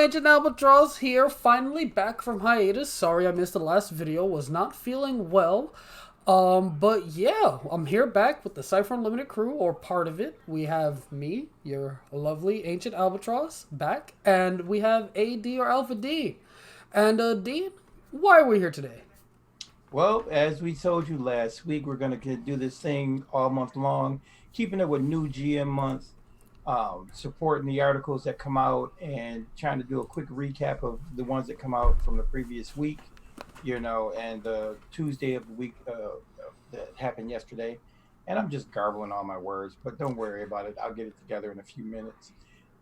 Agent Albatross here, finally back from hiatus. Sorry I missed the last video, was not feeling well. But yeah, I'm here back with the Cypher Unlimited crew, or part of it. We have me, your lovely Ancient Albatross, back, and we have AD or Alpha D. And Dean, why are we here today? Well, as we told you last week, we're going to do this thing all month long, keeping it with new GM month, supporting the articles that come out and trying to do a quick recap of the ones that come out from the previous week, and the Tuesday of the week that happened yesterday. And I'm just garbling all my words, but don't worry about it. I'll get it together in a few minutes.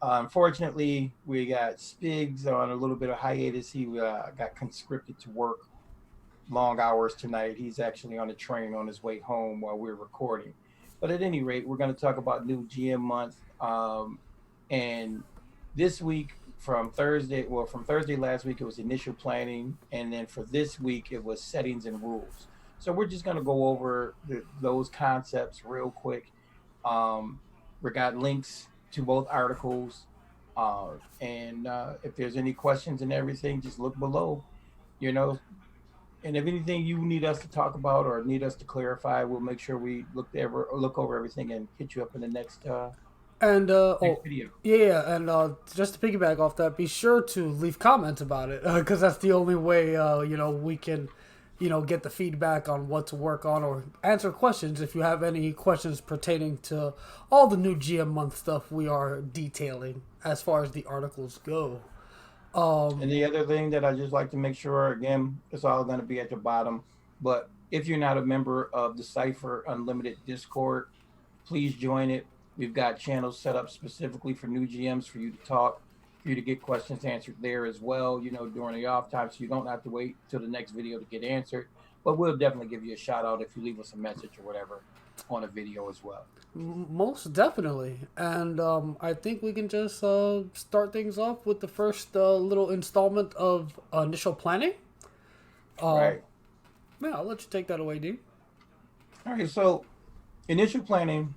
Unfortunately, we got Spigs on a little bit of hiatus. He got conscripted to work long hours tonight. He's actually on a train on his way home while we're recording. But at any rate, we're going to talk about new GM month. And this week, from Thursday last week, it was initial planning. And then for this week, it was settings and rules. So we're just going to go over those concepts real quick. We got links to both articles. And if there's any questions and everything, just look below. You know, and if anything you need us to talk about or need us to clarify, we'll make sure we look over everything and hit you up in the And next video. yeah, and just to piggyback off that, be sure to leave comments about it because that's the only way we can get the feedback on what to work on or answer questions if you have any questions pertaining to all the new GM month stuff we are detailing as far as the articles go. And the other thing that I just like to make sure, again, it's all going to be at the bottom. But if you're not a member of the Cypher Unlimited Discord, please join it. We've got channels set up specifically for new GMs for you to talk, for you to get questions answered there as well, during the off time. So you don't have to wait till the next video to get answered. But we'll definitely give you a shout out if you leave us a message or whatever on a video as well. Most definitely. And I think we can just start things off with the first little installment of initial planning. Uh, Right. yeah, I'll let you take that away, dude. All right. So initial planning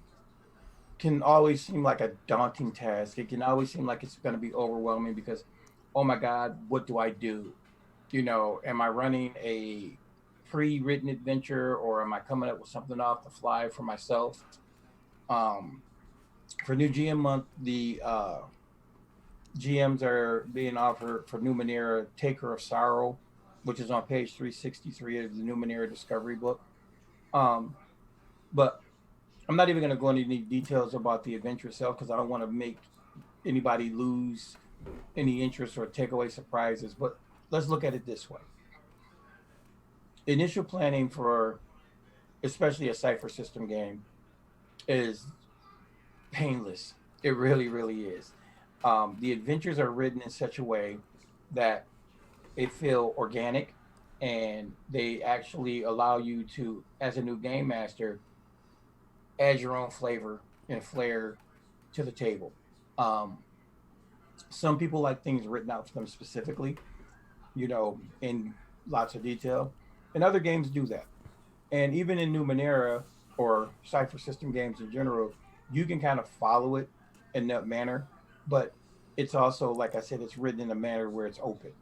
can always seem like a daunting task. It can always seem like it's going to be overwhelming because, oh my God, what do I do? Am I running a pre-written adventure or am I coming up with something off the fly for myself? Um, for new GM month, the GMs are being offered for Numenera Taker of Sorrow, which is on page 363 of the Numenera Discovery book. Um, but I'm not even going to go into any details about the adventure itself because I don't want to make anybody lose any interest or take away surprises. But let's look at it this way: initial planning for, especially a Cypher system game, is painless. It really, really is. The adventures are written in such a way that they feel organic and they actually allow you to, as a new game master, add your own flavor and flair to the table. Um, some people like things written out for them specifically, in lots of detail, and other games do that. And even in Numenera or Cypher system games in general, you can kind of follow it in that manner, but it's also, like I said, it's written in a manner where it's open.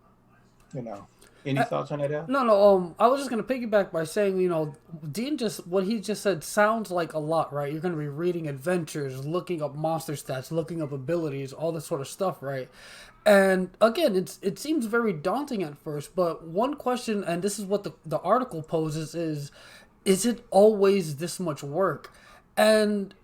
You know, any Uh, thoughts on that, Al? no, no. I was just gonna piggyback by saying, Dean just what he just said sounds like a lot, right? You're gonna be reading adventures, looking up monster stats, looking up abilities, all this sort of stuff, right? And again, it seems very daunting at first, but one question, and this is what the article poses, is it always this much work? And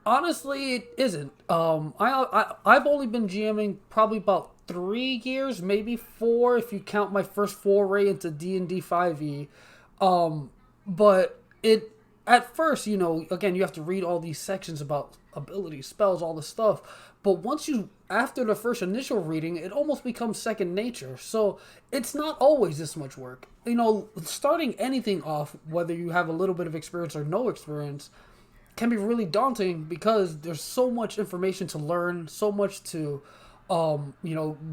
honestly, it isn't. I've only been GMing probably about 3 years, maybe four if you count my first foray into D&D 5e. But it at first, again, you have to read all these sections about abilities, spells, all this stuff. But once you after the first initial reading, it almost becomes second nature. So it's not always this much work. Starting anything off, whether you have a little bit of experience or no experience, can be really daunting because there's so much information to learn, so much to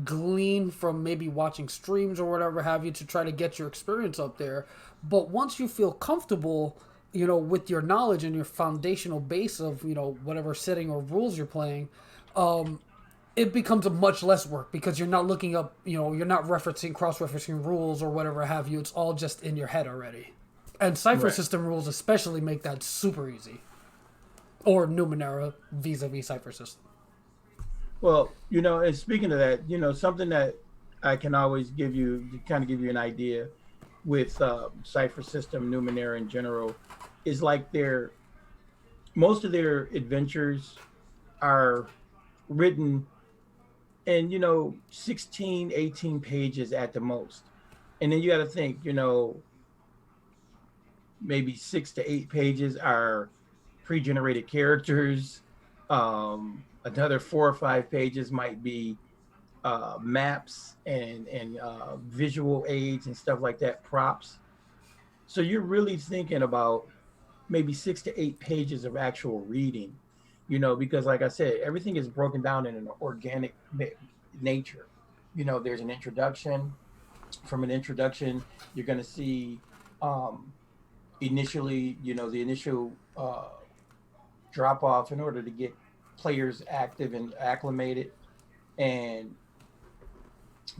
glean from maybe watching streams or whatever have you to try to get your experience up there. But once you feel comfortable, with your knowledge and your foundational base of, whatever setting or rules you're playing, um, it becomes a much less work because you're not looking up, you're not referencing, cross-referencing rules or whatever have you. It's all just in your head already. And Cypher Right. system rules especially make that super easy. Or Numenera vis-a-vis Cypher system. Well, and speaking of that, something that I can always give you to kind of give you an idea with Cipher System, Numenera in general, is like most of their adventures are written in 16, 18 pages at the most. And then you got to think, maybe 6 to 8 pages are pre-generated characters. Another 4 or 5 pages might be maps and visual aids and stuff like that, props. So you're really thinking about maybe 6 to 8 pages of actual reading, because like I said, everything is broken down in an organic nature. There's an introduction. From an introduction, you're going to see um, initially, the initial drop off in order to get players active and acclimated. And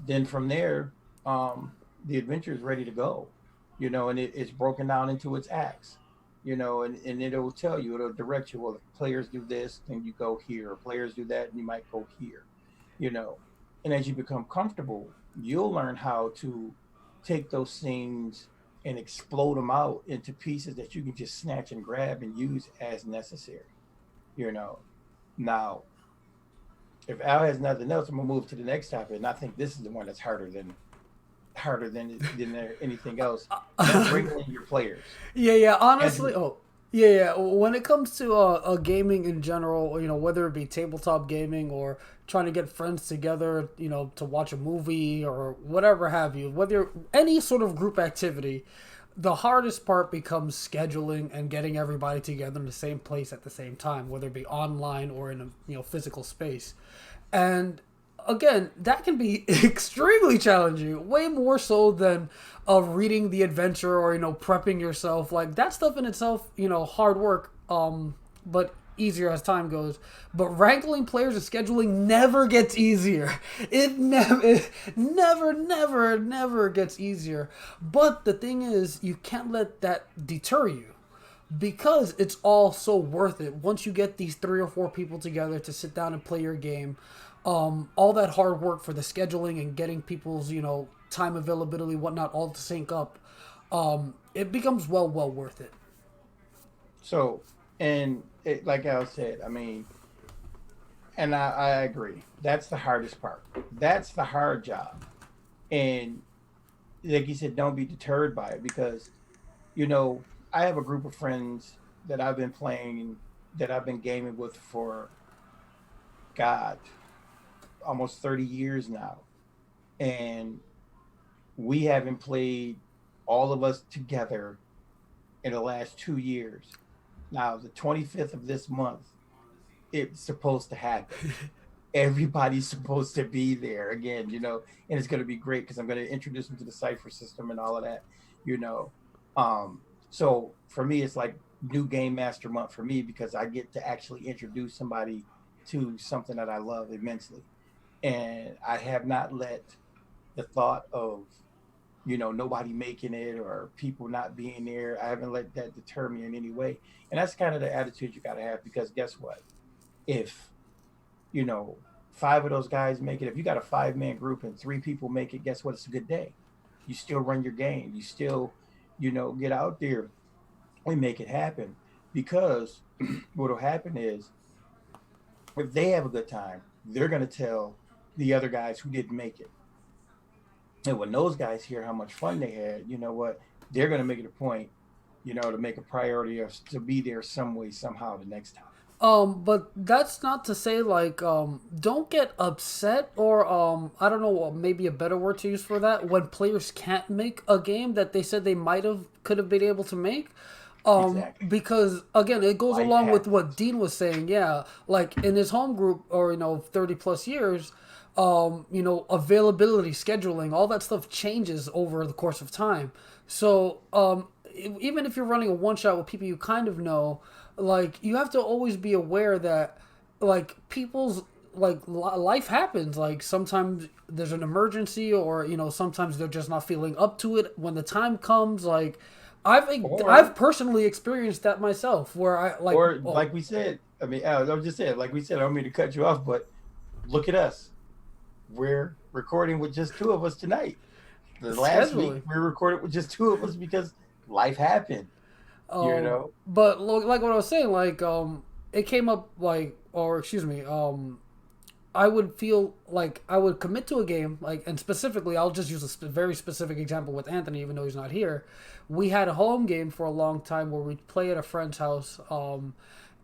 then from there, the adventure is ready to go, and it's broken down into its acts, and it'll tell you, it'll direct you. Well, if players do this, then you go here. Or players do that, and you might go here, you know. And as you become comfortable, you'll learn how to take those things and explode them out into pieces that you can just snatch and grab and use as necessary, you know. Now, if Al has nothing else, I'm gonna move to the next topic, and I think this is the one that's harder than anything else, and that's wrangling your players. Yeah. As Honestly, yeah. When it comes to gaming in general, whether it be tabletop gaming or trying to get friends together, to watch a movie or whatever have you, whether any sort of group activity, the hardest part becomes scheduling and getting everybody together in the same place at the same time, whether it be online or in a physical space. And again, that can be extremely challenging, way more so than reading the adventure or prepping yourself. Like that stuff in itself, hard work, but easier as time goes. But wrangling players and scheduling never gets easier. It never gets easier. But the thing is, you can't let that deter you because it's all so worth it. Once you get these 3 or 4 people together to sit down and play your game, all that hard work for the scheduling and getting people's time availability, whatnot, all to sync up, it becomes well worth it. so, and like Al said, I mean, and I agree. That's the hardest part. That's the hard job. And like you said, don't be deterred by it because you know I have a group of friends that I've been playing, that I've been gaming with for God, almost 30 years now, and we haven't played, all of us together, in the last 2 years. Now, the 25th of this month, it's supposed to happen. Everybody's supposed to be there again, and it's going to be great because I'm going to introduce them to the Cypher system and all of that, you know. So for me, it's like new game master month for me because I get to actually introduce somebody to something that I love immensely. And I have not let the thought of nobody making it or people not being there. I haven't let that deter me in any way. And that's kind of the attitude you got to have because guess what? If, you know, 5 of those guys make it, if you got a 5-man group and 3 people make it, guess what? It's a good day. You still run your game. You still, get out there and make it happen because what will happen is if they have a good time, they're going to tell the other guys who didn't make it. And when those guys hear how much fun they had, you know what? They're going to make it a point, to make a priority of to be there some way, somehow the next time. But that's not to say like don't get upset or I don't know, maybe a better word to use for that, when players can't make a game that they said they might have could have been able to make. Exactly. Because again, it goes Life along with what happens. Dean was saying. Yeah, like in his home group or 30 plus years, availability, scheduling, all that stuff changes over the course of time. So even if you're running a one shot with people you kind of know, like you have to always be aware that like people's like life happens. Like sometimes there's an emergency, or sometimes they're just not feeling up to it when the time comes. Like I've Or personally experienced that myself, where I like, or oh, like we said, I mean, I'm just saying, like we said, I don't mean to cut you off, but look at us. We're recording with just two of us tonight. The last week scheduling. we recorded with just two of us because life happened, you Um, know. but like what I was saying, like it came up like, or excuse me, I would feel like I would commit to a game, like, and specifically, I'll just use a very specific example with Anthony, even though he's not here. We had a home game for a long time where we'd play at a friend's house,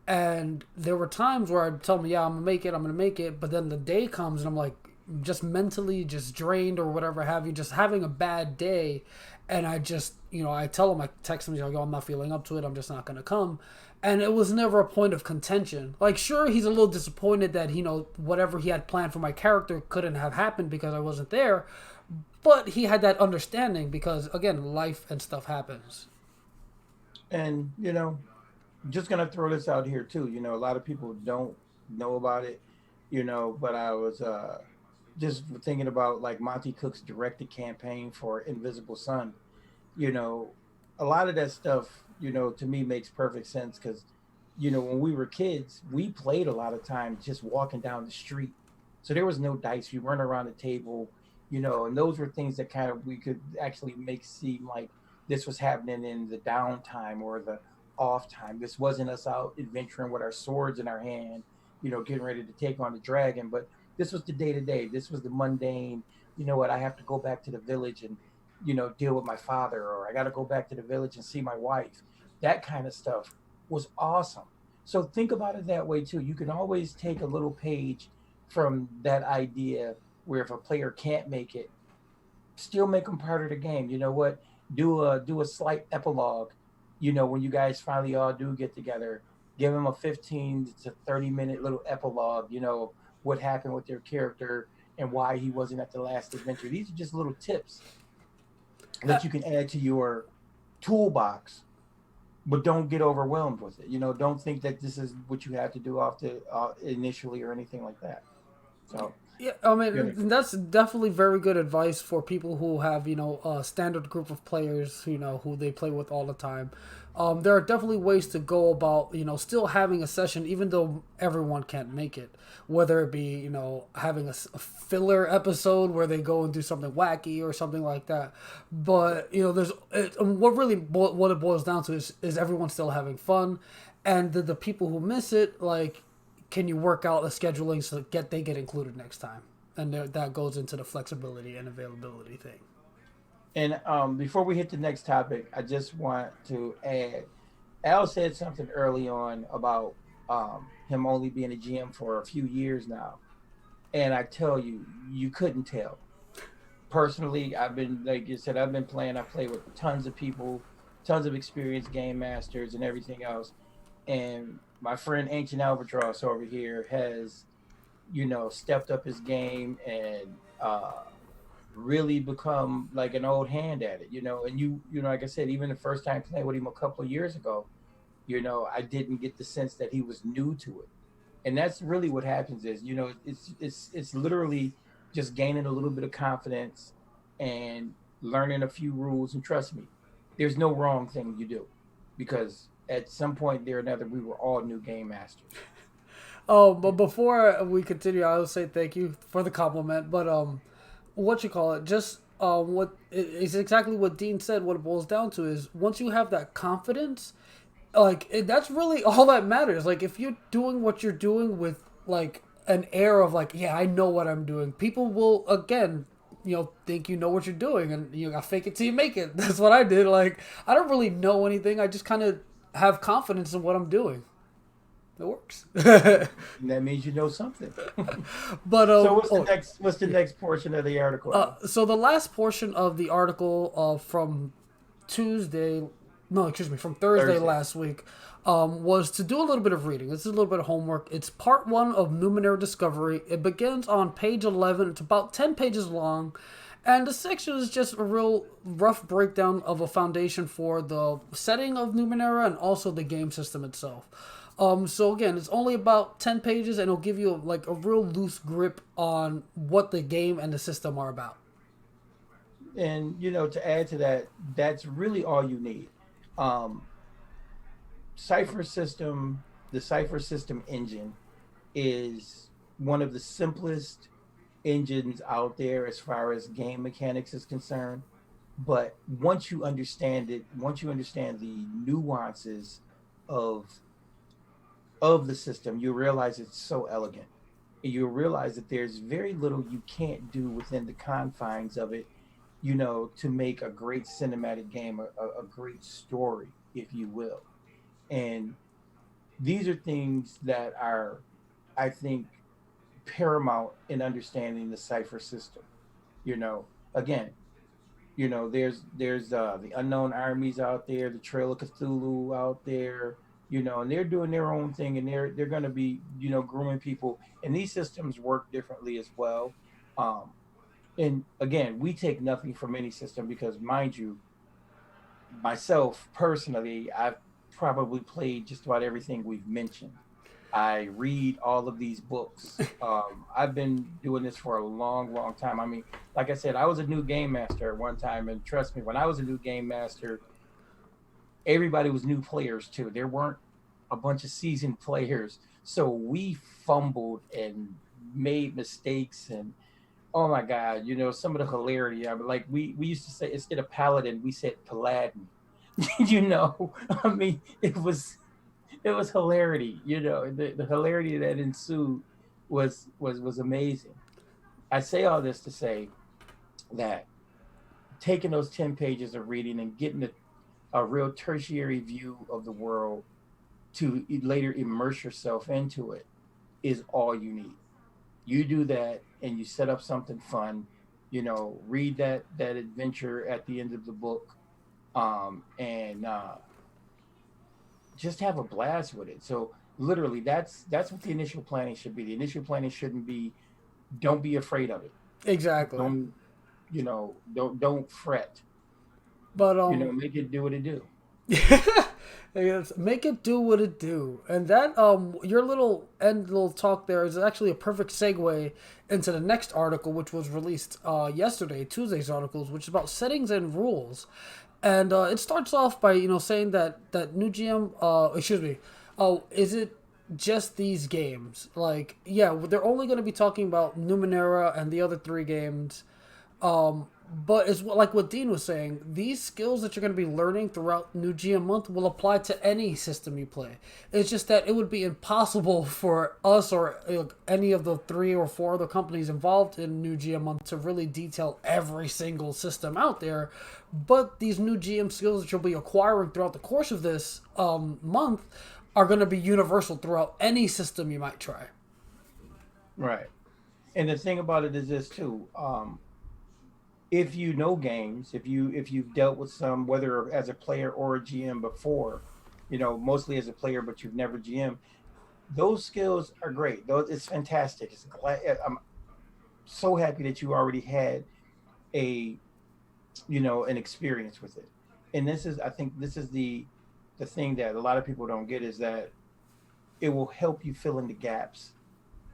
and there were times where I'd tell him, "Yeah, I'm gonna make it," but then the day comes and I'm like, just mentally just drained or whatever have you, just having a bad day, and I just, I tell him, I text him, like, "Oh, I'm not feeling up to it. I'm just not gonna come." And it was never a point of contention. Like, sure, he's a little disappointed that whatever he had planned for my character couldn't have happened because I wasn't there, but he had that understanding because, again, life and stuff happens. And just gonna throw this out here too. A lot of people don't know about it, but I was just thinking about like Monty Cook's directed campaign for Invisible Sun. you know, a lot of that stuff, to me makes perfect sense because, when we were kids, we played a lot of times just walking down the street. So there was no dice. We weren't around the table, and those were things that kind of we could actually make seem like this was happening in the downtime or the off time. This wasn't us out adventuring with our swords in our hand, getting ready to take on the dragon, but this was the day to day. This was the mundane, what I have to go back to the village and deal with my father, or I got to go back to the village and see my wife. That kind of stuff was awesome. So think about it that way too. You can always take a little page from that idea where if a player can't make it, still make them part of the game. You know what? Do a slight epilogue. When you guys finally all do get together, give them a 15 to 30-minute little epilogue. What happened with their character and why he wasn't at the last adventure. These are just little tips Uh, that you can add to your toolbox, but don't get overwhelmed with it. Don't think that this is what you have to do off the initially or anything like that. So, Yeah, I yeah. mean that's definitely very good advice for people who have a standard group of players who they play with all the time. There are definitely ways to go about still having a session even though everyone can't make it. Whether it be having a filler episode where they go and do something wacky or something like that. But what really what it boils down to is everyone still having fun, and the people who miss it, like, can you work out the scheduling so that they get included next time? And that goes into the flexibility and availability thing. And before we hit the next topic, I just want to add. Al said something early on about him only being a GM for a few years now, and I tell you, you couldn't tell. Personally, I've been, like you said, I've been playing. I play with tons of people, tons of experienced game masters, and everything else. And my friend Ancient Albatross over here has, stepped up his game and really become like an old hand at it. And like I said, even the first time playing with him a couple of years ago, I didn't get the sense that he was new to it. And that's really what happens is, it's literally just gaining a little bit of confidence and learning a few rules. And trust me, there's no wrong thing you do because at some point there or another, we were all new game masters. Oh, but before we continue, I will say thank you for the compliment. But what you call it? Just what it's exactly what Dean said. What it boils down to is once you have that confidence, like that's really all that matters. Like if you're doing what you're doing with like an air of like, yeah, I know what I'm doing, people will again think you know what you're doing, and you got fake it till you make it. That's what I did. Like I don't really know anything, I just kind of have confidence in what I'm doing. It works. And that means you know something. But So what's the next portion of the article, Al? so the last portion of the article from Tuesday, no, excuse me, from Thursday Thursday. last week, was to do a little bit of reading. This is a little bit of homework. It's part one of Numenera Discovery. It begins on page 11. It's about 10 pages long. And the section is just a real rough breakdown of a foundation for the setting of Numenera and also the game system itself. So again, it's only about 10 pages, and it'll give you like a real loose grip on what the game and the system are about. And to add to that, that's really all you need. Um, Cipher system, the Cipher system engine is one of the simplest engines out there as far as game mechanics is concerned. But once you understand it, once you understand the nuances of of the system, you realize it's so elegant. And you realize that there's very little you can't do within the confines of it, to make a great cinematic game, a great story, if you will. And these are things that are, I think, paramount in understanding the Cipher system. Again, there's the unknown armies out there, the Trail of Cthulhu out there, and they're doing their own thing, and they're going to be grooming people, and these systems work differently as well. Um and again, we take nothing from any system because, mind you, myself personally, I've probably played just about everything we've mentioned. I read all of these books. I've been doing this for a long, long time. I mean, like I said, I was a new game master at one time, and trust me, when I was a new game master, everybody was new players too. There weren't a bunch of seasoned players, so we fumbled and made mistakes, and oh my god, some of the hilarity. I mean, like we used to say, instead of paladin, we said paladin. I mean, it was hilarity. The hilarity that ensued was amazing. I say all this to say that taking those 10 pages of reading and getting a real tertiary view of the world to later immerse yourself into it is all you need. You do that and you set up something fun. Read that adventure at the end of the book, and just have a blast with it. So literally, that's what the initial planning should be. The initial planning shouldn't be, don't be afraid of it. Exactly. Don't fret. But Make it do what it do. yes, make it do what it do. And that your little end little talk there is actually a perfect segue into the next article, which was released yesterday, Tuesday's articles, which is about settings and rules. And it starts off by saying that new GM, excuse me, oh, is it just these games? Like, yeah, they're only going to be talking about Numenera and the other three games. But it's like what Dean was saying. These skills that you're going to be learning throughout New GM month will apply to any system you play. It's just that it would be impossible for us or any of the three or four other companies involved in New GM month to really detail every single system out there. But these new GM skills that you'll be acquiring throughout the course of this month are going to be universal throughout any system you might try. Right. And the thing about it is this too. If you know games, if you've dealt with some, whether as a player or a GM before, mostly as a player, but you've never GM, those skills are great. Those It's fantastic. I'm so happy that you already had a an experience with it. And I think this is the thing that a lot of people don't get, is that it will help you fill in the gaps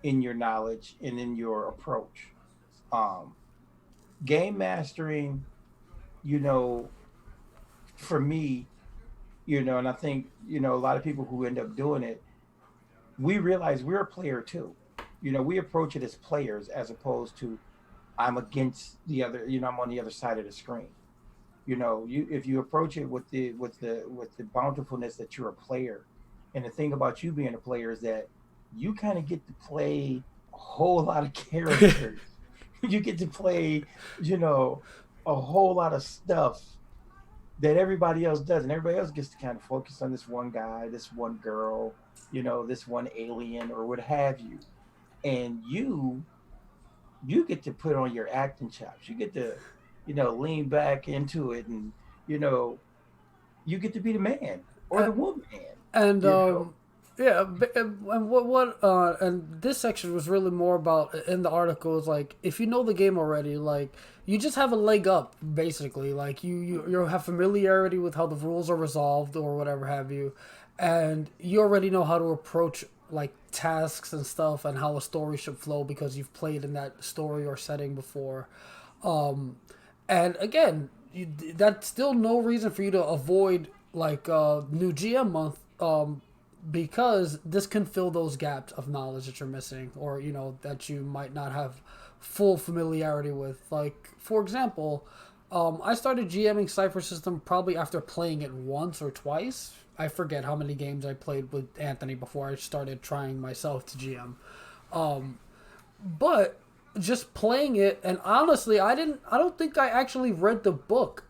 in your knowledge and in your approach. Um, Game mastering, you know, for me, and I think, a lot of people who end up doing it, we realize we're a player too. We approach it as players as opposed to, I'm against the other, I'm on the other side of the screen. If you approach it with the bountifulness that you're a player, and the thing about you being a player is that you kind of get to play a whole lot of characters. You get to play, you know, a whole lot of stuff that everybody else does, and everybody else gets to kind of focus on this one guy, this one girl, this one alien or what have you. And you get to put on your acting chops. You get to, lean back into it, and you know, you get to be the man or Uh, the woman, and you know. Yeah, and and this section was really more about in the article is like if you know the game already, like you just have a leg up basically. Like you have familiarity with how the rules are resolved or whatever have you, and you already know how to approach like tasks and stuff and how a story should flow because you've played in that story or setting before. Um, and again, that's still no reason for you to avoid like new GM month. Because this can fill those gaps of knowledge that you're missing or that you might not have full familiarity with. Like for example, I started GMing Cypher System probably after playing it once or twice. I forget how many games I played with Anthony before I started trying myself to GM. But just playing it, and honestly I don't think I actually read the book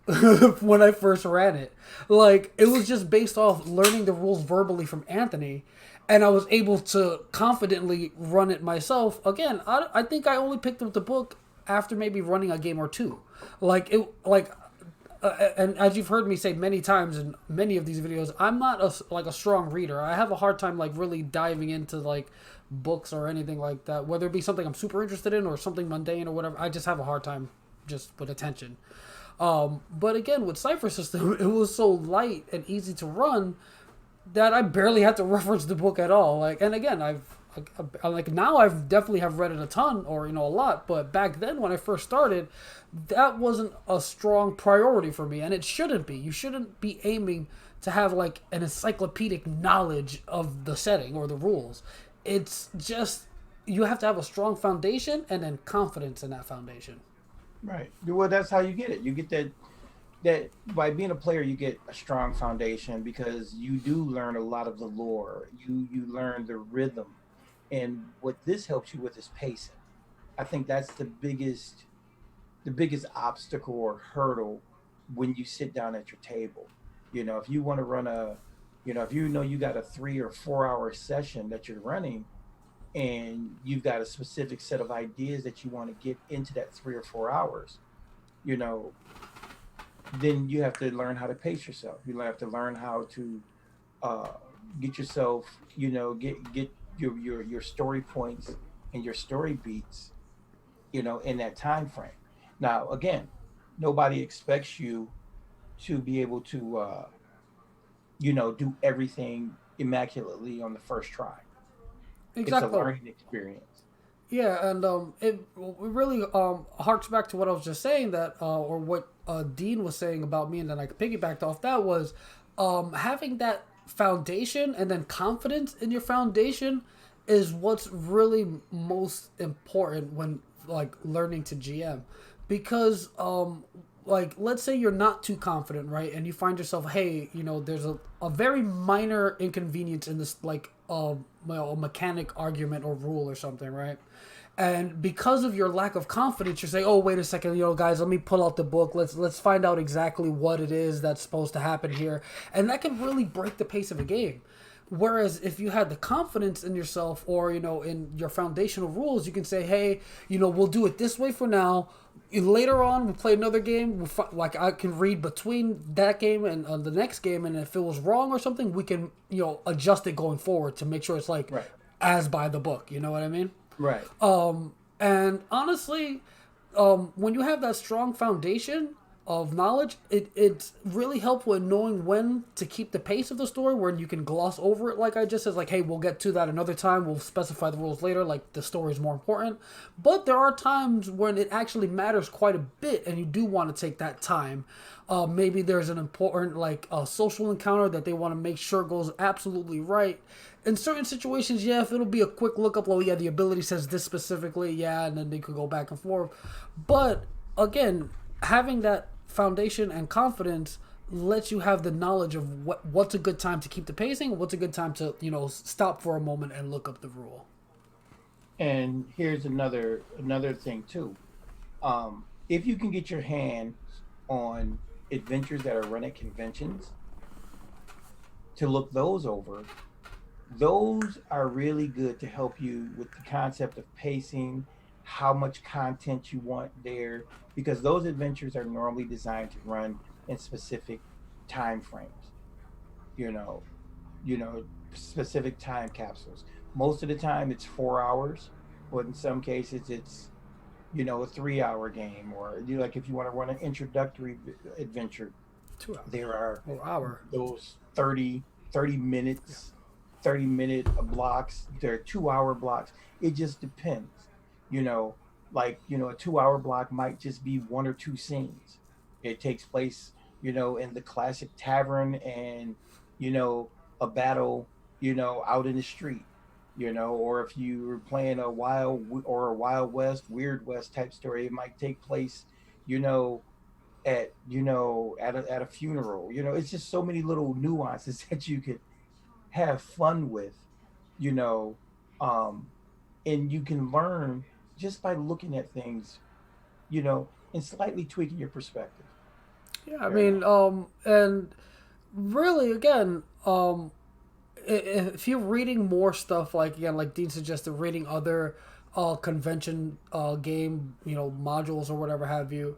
when I first ran it. Like it was just based off learning the rules verbally from Anthony, and I was able to confidently run it myself. Again, I think I only picked up the book after maybe running a game or two. Like it like and as you've heard me say many times in many of these videos, I'm not a strong reader. I have a hard time like really diving into like books or anything like that, whether it be something I'm super interested in or something mundane or whatever. I just have a hard time just with attention. But again, with Cypher System, it was so light and easy to run that I barely had to reference the book at all. Like, and again, like now I've definitely have read it a ton or a lot, but back then when I first started, that wasn't a strong priority for me, and it shouldn't be. You shouldn't be aiming to have like an encyclopedic knowledge of the setting or the rules. It's just you have to have a strong foundation and then confidence in that foundation. Right. Well, that's how you get it. You get that by being a player, you get a strong foundation because you do learn a lot of the lore. You learn the rhythm, and what this helps you with is pacing. I think that's the biggest obstacle or hurdle when you sit down at your table. If you want to run if you know you got a 3 or 4 hour session that you're running, and you've got a specific set of ideas that you want to get into that 3 or 4 hours, you know, then you have to learn how to pace yourself. You have to learn how to uh, get yourself, get your story points and your story beats, in that time frame. Now, again, nobody expects you to be able to, do everything immaculately on the first try. It's a Exactly. learning experience. Yeah, and it really harks back to what I was just saying that, or what Dean was saying about me, and then I piggybacked off that was having that foundation and then confidence in your foundation is what's really most important when like learning to GM, because like let's say you're not too confident, right, and you find yourself, hey, there's a very minor inconvenience in this like a mechanic argument or rule or something, right, and because of your lack of confidence, you say, "Oh, wait a second, guys, let me pull out the book. Let's find out exactly what it is that's supposed to happen here," and that can really break the pace of a game. Whereas if you had the confidence in yourself or in your foundational rules, you can say, "Hey, we'll do it this way for now. Later on, we'll play another game. Like I can read between that game and the next game, and if it was wrong or something, we can adjust it going forward to make sure it's like Right. as by the book." You know what I mean? Right. And honestly, when you have that strong foundation of knowledge, it's really helpful in knowing when to keep the pace of the story, when you can gloss over it, like I just said, like, hey, we'll get to that another time, we'll specify the rules later, like the story is more important. But there are times when it actually matters quite a bit, and you do want to take that time. Maybe there's an important like social encounter that they want to make sure goes absolutely right. In certain situations, yeah, if it'll be a quick look up, well, yeah, the ability says this specifically, yeah, and then they could go back and forth. But again, having that foundation and confidence lets you have the knowledge of what's a good time to keep the pacing, what's a good time to stop for a moment and look up the rule. And here's another thing too. If you can get your hands on adventures that are run at conventions, to look those over, those are really good to help you with the concept of pacing, how much content you want there, because those adventures are normally designed to run in specific time frames. You know, you know, specific time capsules. Most of the time it's 4 hours, but in some cases it's a 3 hour game, or like if you want to run an introductory adventure, 2 hours there are or hour. those 30 minutes, 30-minute blocks. There are 2 hour blocks. It just depends. You know, a 2 hour block might just be one or two scenes. It takes place, in the classic tavern, and, you know, a battle, out in the street. Or if you were playing a Wild West, Weird West type story, it might take place, you know, at a funeral. It's just so many little nuances that you could have fun with, you know um and you can learn just by looking at things, and slightly tweaking your perspective. Yeah, I Very mean, much. and really, again, if you're reading more stuff, like again, like Dean suggested, reading other convention game, modules or whatever have you.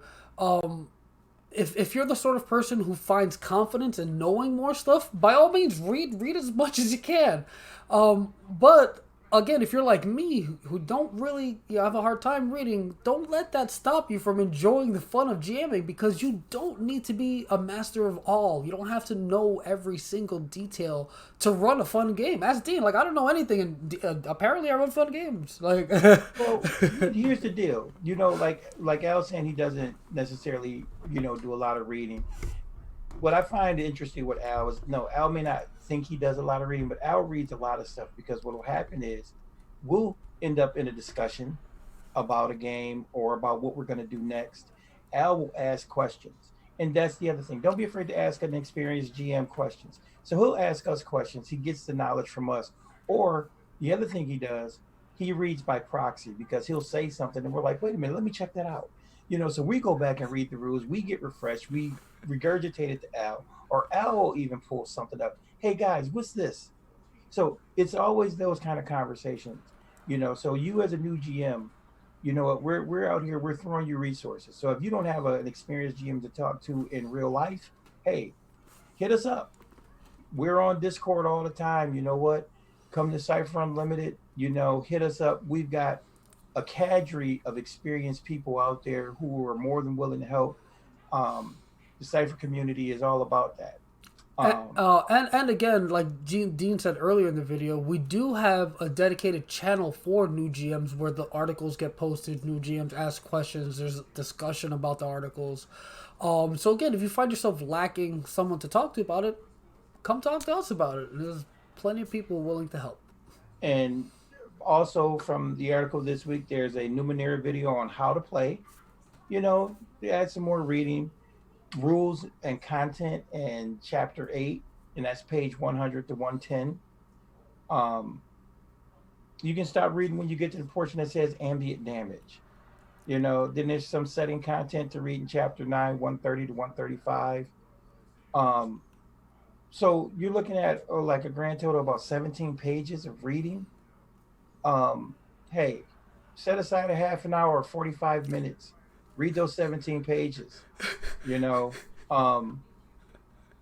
If you're the sort of person who finds confidence in knowing more stuff, by all means read as much as you can. But again, if you're like me, who don't really have a hard time reading, don't let that stop you from enjoying the fun of jamming, because you don't need to be a master of all. You don't have to know every single detail to run a fun game. As Dean, like, I don't know anything, and apparently I run fun games. Like, Well, here's the deal. Like Al saying, he doesn't necessarily, do a lot of reading. What I find interesting with Al is, no, Al may not think he does a lot of reading, but Al reads a lot of stuff, because what will happen is we'll end up in a discussion about a game or about what we're going to do next. Al will ask questions. And that's the other thing. Don't be afraid to ask an experienced GM questions. So he'll ask us questions. He gets the knowledge from us. Or the other thing he does, he reads by proxy, because he'll say something and we're like, wait a minute, let me check that out. So we go back and read the rules. We get refreshed. We regurgitate it to Al, or Al will even pull something up. Hey guys, what's this? So it's always those kind of conversations. So you as a new GM, you know what, we're out here, we're throwing you resources. So if you don't have an experienced GM to talk to in real life, hey, hit us up. We're on Discord all the time. You know what? Come to Cypher Unlimited, hit us up. We've got a cadre of experienced people out there who are more than willing to help. The Cypher community is all about that. Um, and again, like Dean said earlier in the video, we do have a dedicated channel for new GMs where the articles get posted. New GMs ask questions. There's discussion about the articles. So again, if you find yourself lacking someone to talk to about it, come talk to us about it. There's plenty of people willing to help. and also from the article this week, there's a Numenera video on how to play. They add some more reading, rules and content, and chapter 8, and that's page 100 to 110. Um, you can stop reading when you get to the portion that says ambient damage. Then there's some setting content to read in chapter 9, 130 to 135. Um, so you're looking at, like, a grand total of about 17 pages of reading. um, Hey, set aside a half an hour or 45 minutes, read those 17 pages, you know. Um,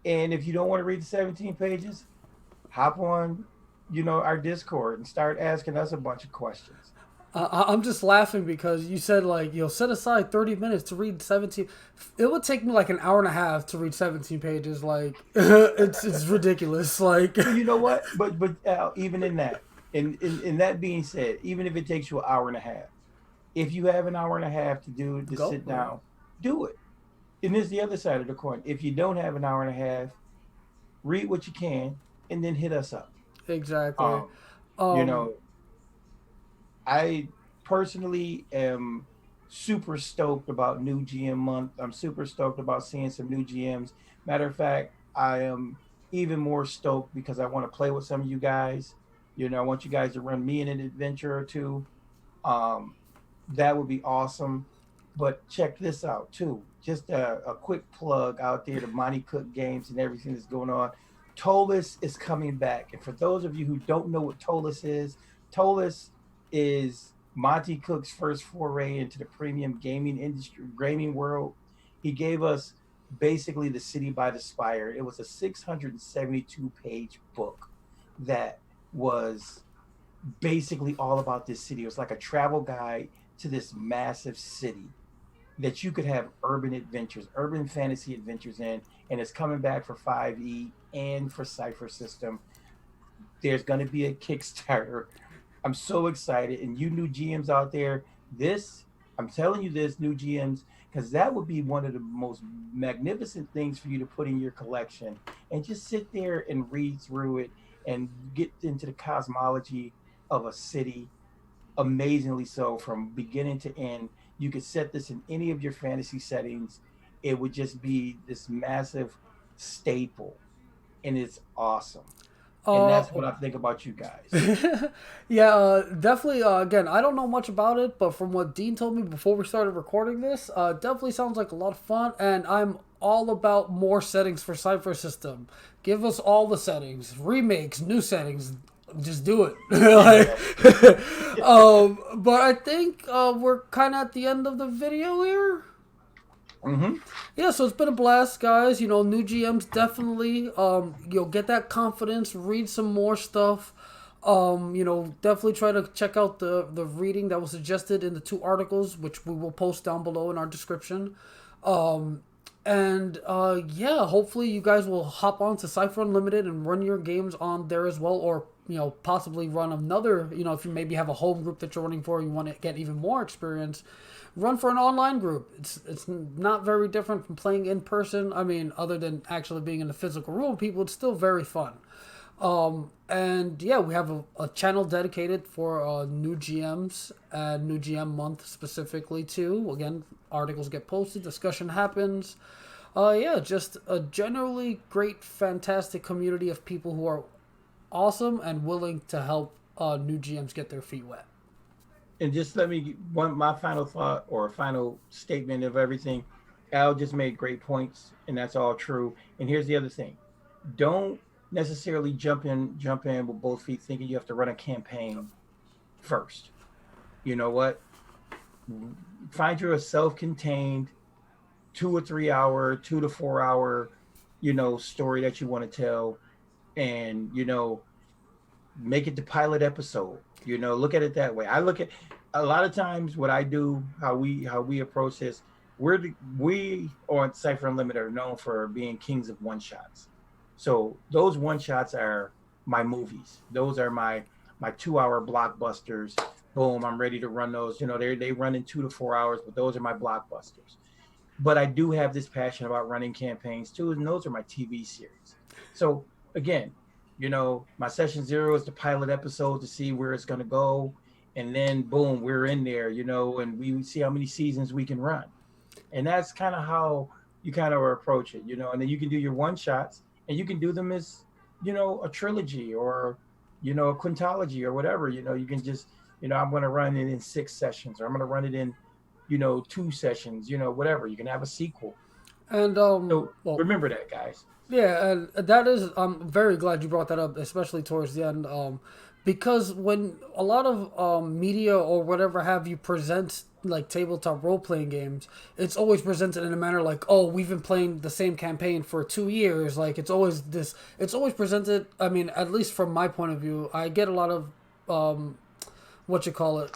and if you don't want to read the 17 pages, hop on, our Discord and start asking us a bunch of questions. I'm just laughing because you said, like, set aside 30 minutes to read 17. It would take me like an hour and a half to read 17 pages. Like, it's ridiculous. Like, Well, you know what? But even in that, in that being said, even if it takes you an hour and a half, if you have an hour and a half to go sit for it. down, do it. And there's the other side of the coin. If you don't have an hour and a half, read what you can, and then hit us up. Exactly. Um, you Um, know, I personally am super stoked about new GM month. I'm super stoked about seeing some new GMs. Matter of fact, I am even more stoked because I want to play with some of you guys. I want you guys to run me in an adventure or two. Um, that would be awesome. But check this out too. Just a quick plug out there to Monty Cook Games and everything that's going on. Tolus is coming back. And for those of you who don't know what Tolus is Monty Cook's first foray into the premium gaming industry, gaming world. He gave us basically the City by the Spire. It was a 672-page book that was basically all about this city. It was like a travel guide to this massive city that you could have urban adventures, urban fantasy adventures in, and it's coming back for 5e and for Cypher System. There's going to be a Kickstarter. I'm so excited. And you new GMs out there, this, I'm telling you this, new GMs, because that would be one of the most magnificent things for you to put in your collection and just sit there and read through it and get into the cosmology of a city amazingly so from beginning to end. You could set this in any of your fantasy settings. It would just be this massive staple, and it's awesome. And Uh, that's what I think about you guys. yeah, definitely. Again, I don't know much about it, but from what Dean told me before we started recording this, definitely sounds like a lot of fun. And I'm all about more settings for Cypher System. Give us all the settings, remakes, new settings. Just do it. like, but I think we're kind of at the end of the video here. Mm-hmm. Yeah, so it's been a blast, guys. You know, new GMs definitely. You'll get that confidence. Read some more stuff. You know, definitely try to check out the reading that was suggested in the two articles, which we will post down below in our description. And yeah, hopefully you guys will hop on to Cypher Unlimited and run your games on there as well, or you know, possibly run another. You know, if you maybe have a home group that you're running for, and you want to get even more experience, run for an online group. It's not very different from playing in person. I mean, other than actually being in the physical room with people, it's still very fun. And yeah, we have a channel dedicated for new GMs and new GM month specifically too. Again, articles get posted, discussion happens. Yeah, just a generally great, fantastic community of people who are awesome and willing to help new GMs get their feet wet. And just let me one my final thought or final statement of everything. Al just made great points, and that's all true. And here's the other thing: don't necessarily jump in with both feet, thinking you have to run a campaign first. You know what? Find you a self-contained 2 or 3 hour, 2 to 4 hour, story that you want to tell, and make it the pilot episode. Look at it that way. I look at a lot of times what I do, how we approach this. We on Cypher Unlimited are known for being kings of one shots. So those one shots are my movies. Those are my 2 hour blockbusters. Boom, I'm ready to run those. They run in 2 to 4 hours, but those are my blockbusters. But I do have this passion about running campaigns too, and those are my TV series. So again, my session zero is the pilot episode to see where it's going to go, and then boom, we're in there, and we see how many seasons we can run, and that's kind of how you kind of approach it, and then you can do your one shots, and you can do them as a trilogy or a quintology or whatever. You can just I'm going to run it in 6 sessions, or I'm going to run it in 2 sessions, whatever. You can have a sequel. And So well, remember that, guys. yeah, and that is, I'm very glad you brought that up, especially towards the end, because when a lot of media or whatever have you present like tabletop role playing games, it's always presented in a manner like, oh, we've been playing the same campaign for 2 years. Like it's always presented. I mean, at least from my point of view, I get a lot of what you call it,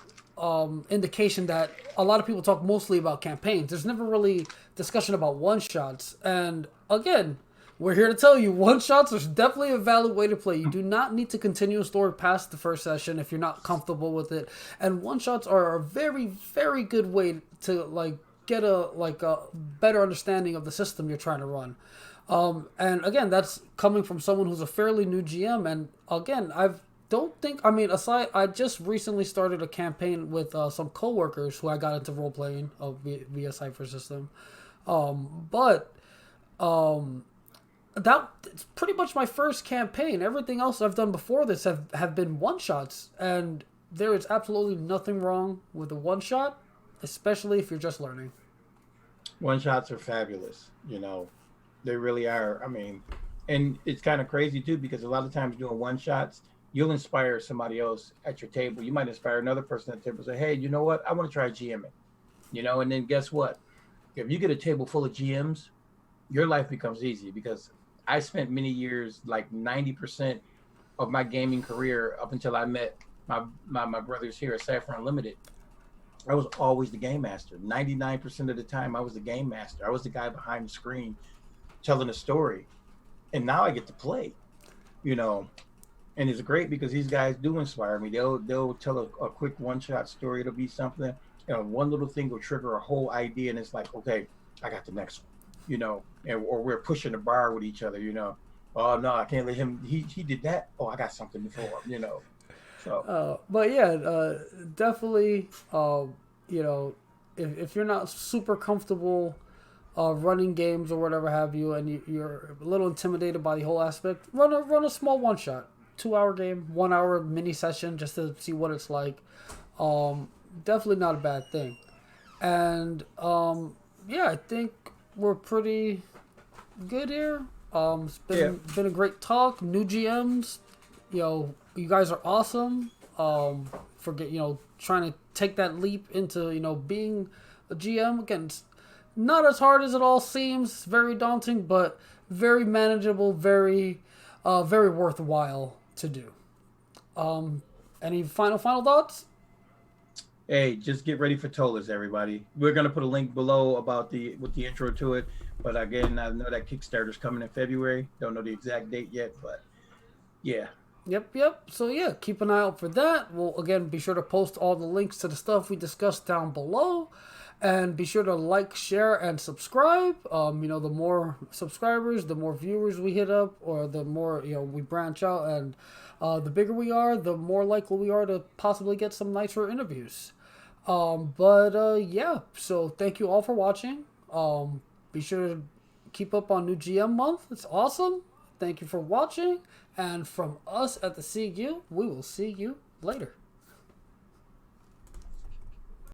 indication that a lot of people talk mostly about campaigns. There's never really discussion about one shots. And again, we're here to tell you one shots is definitely a valid way to play. You do not need to continue a story past the first session if you're not comfortable with it. And one shots are a very, very good way to like get a better understanding of the system you're trying to run. And again, that's coming from someone who's a fairly new GM. And again, I just recently started a campaign with some coworkers who I got into role playing via Cypher System. But that's pretty much my first campaign. Everything else I've done before this have been one shots, and there is absolutely nothing wrong with a one shot, especially if you're just learning. One shots are fabulous. They really are. I mean, and it's kind of crazy too, because a lot of times doing one shots, you'll inspire somebody else at your table. You might inspire another person at the table, say, hey, you know what? I want to try GMing. And then guess what? If you get a table full of GMs, your life becomes easy, because I spent many years, like 90% of my gaming career up until I met my brothers here at Cypher Unlimited. I was always the game master. 99% of the time, I was the game master. I was the guy behind the screen telling a story. And now I get to play, you know. And it's great because these guys do inspire me. They'll tell a quick one shot story. It'll be something, one little thing will trigger a whole idea, and it's like, okay, I got the next one, or we're pushing the bar with each other, Oh no, I can't let him. He did that. Oh, I got something before him. So But yeah, definitely, you know, if you're not super comfortable running games or whatever have you, and you're a little intimidated by the whole aspect, run a small one shot, 2 hour game, 1 hour mini session just to see what it's like. Definitely not a bad thing. And yeah, I think we're pretty good here. It's yeah, been a great talk. New GMs, you guys are awesome. For trying to take that leap into being a GM again. It's not as hard as it all seems. Very daunting, but very manageable. Very worthwhile to do. Um, any final thoughts? hey, just get ready for Tolas, everybody. We're gonna put a link below about with the intro to it. But again, I know that Kickstarter's coming in February. Don't know the exact date yet, but yeah. Yep. So yeah, keep an eye out for that. We'll again be sure to post all the links to the stuff we discussed down below, and be sure to like, share, and subscribe. The more subscribers, the more viewers we hit up, or the more we branch out, and the bigger we are, the more likely we are to possibly get some nicer interviews. But yeah, so thank you all for watching. Be sure to keep up on New GM Month. It's awesome. Thank you for watching. And from us at the CU, we will see you later.